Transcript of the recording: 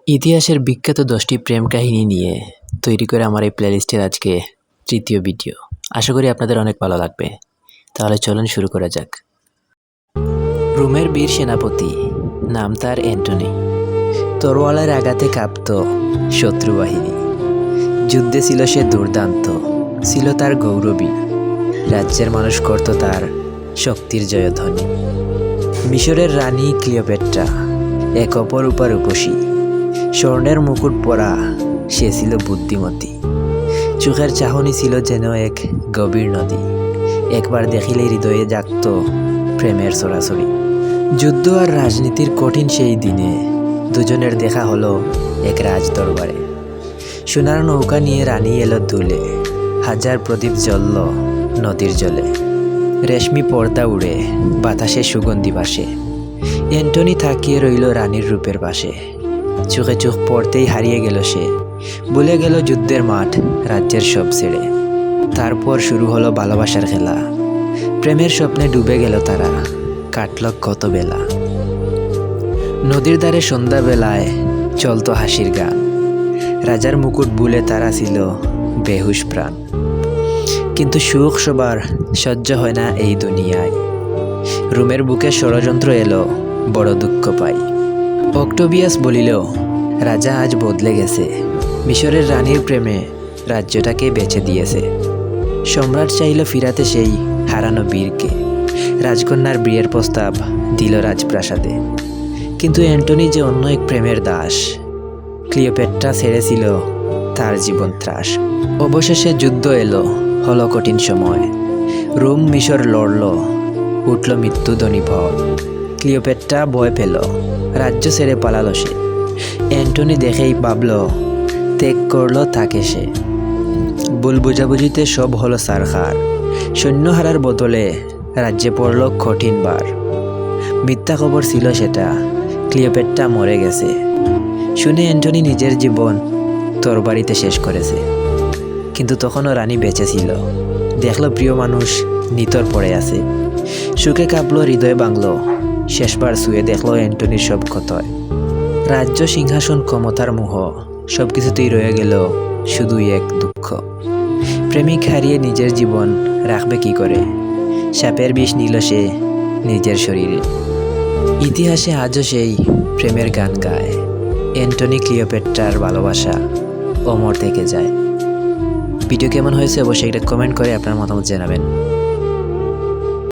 ইতিহাসের বিখ্যাত 10টি প্রেম কাহিনী নিয়ে তৈরি করে আমার এই প্লেলিস্টের আজকে তৃতীয় ভিডিও। আশা করি আপনাদের অনেক ভালো লাগবে। তাহলে চলুন শুরু করা যাক। রোমের বীর সেনাপতি, নাম তার অ্যান্টনি। তরোয়ালের আঘাতে কাঁপত শত্রু বাহিনী। যুদ্ধে ছিল সে দুর্দান্ত, ছিল তার গৌরবী। রাজ্যের মানুষ করত তার শক্তির জয়ধ্বনি। মিশরের রানী ক্লিওপেট্রা এক অপরূপা রূপসী। স্বর্ণের মুকুট পরা সে ছিল বুদ্ধিমতী। চোখের চাহনি ছিল যেন এক গভীর নদী। একবার দেখিলেই হৃদয়ে জাগত প্রেমের সরাসরি। যুদ্ধ আর রাজনীতির কঠিন সেই দিনে দুজনের দেখা হলো এক রাজ দরবারে। সোনার নৌকা নিয়ে রানী এলো দুলে, হাজার প্রদীপ জ্বলল নদীর জলে। রেশমি পর্দা উড়ে বাতাসে সুগন্ধি ভাসে। অ্যান্টনি তাকিয়ে রইল রানীর রূপের পাশে। চোখে চোখ পড়তেই হারিয়ে গেল সে, ভুলে গেল যুদ্ধের মাঠ, রাজ্যের সব ছেড়ে। তারপর শুরু হলো ভালোবাসার খেলা। প্রেমের স্বপ্নে ডুবে গেল তারা, কাটল কত বেলা। নদীর ধারে সন্ধ্যাবেলায় চলতো হাসির গান। রাজার মুকুট বুলে তারা ছিল বেহুশ প্রাণ। কিন্তু সুখ সবার সহ্য হয় না এই দুনিয়ায়। রোমের বুকে ষড়যন্ত্র এলো, বড় দুঃখ পাই। অক্টোবিয়াস বলিল, রাজা আজ বদলে গেছে। মিশরের রানীর প্রেমে রাজ্যটাকে বেচে দিয়েছে। সম্রাট চাইল ফিরাতে সেই হারানো বীরকে। রাজকন্যার বিয়ের প্রস্তাব দিল রাজপ্রাসাদে। কিন্তু অ্যান্টনি যে অন্য এক প্রেমের দাস। ক্লিওপেট্রা ছেড়েছিল তার জীবন ত্রাস। অবশেষে যুদ্ধ এলো, হলো কঠিন সময়। রোম মিশর লড়ল, উঠল মৃত্যুধ্বনি ভয়। ক্লিওপেট্রা ভয় পেল, রাজ্য ছেড়ে পালালো সে। অ্যান্টনি দেখেই ভাবল, ত্যাগ করল তাকে সে। ভুল বুঝাবুঝিতে সব হলো সারখার। সৈন্য হারার বদলে রাজ্যে পড়ল কঠিন বার। মিথ্যা খবর ছিল সেটা, ক্লিওপেট্রা মরে গেছে। শুনে অ্যান্টনি নিজের জীবন তরবারিতে শেষ করেছে। কিন্তু তখনও রানী বেঁচে ছিল। দেখল প্রিয় মানুষ নিতর পড়ে আছে। সুখে কাঁপল, হৃদয় ভাঙল। শেষবার শুয়ে দেখল অ্যান্টনির সব ক্ষতয়। রাজ্য, সিংহাসন, ক্ষমতার মোহ সব কিছুতেই রয়ে গেল শুধুই এক দুঃখ। প্রেমিক হারিয়ে নিজের জীবন রাখবে কি করে? সাপের বিষ নিল সে নিজের শরীরে। ইতিহাসে আজও সেই প্রেমের গান গায়। অ্যান্টনি ক্লিওপেট্রার ভালোবাসা অমর থেকে যায়। ভিডিও কেমন হয়েছে অবশ্যই একটা কমেন্ট করে আপনার মতামত জানাবেন।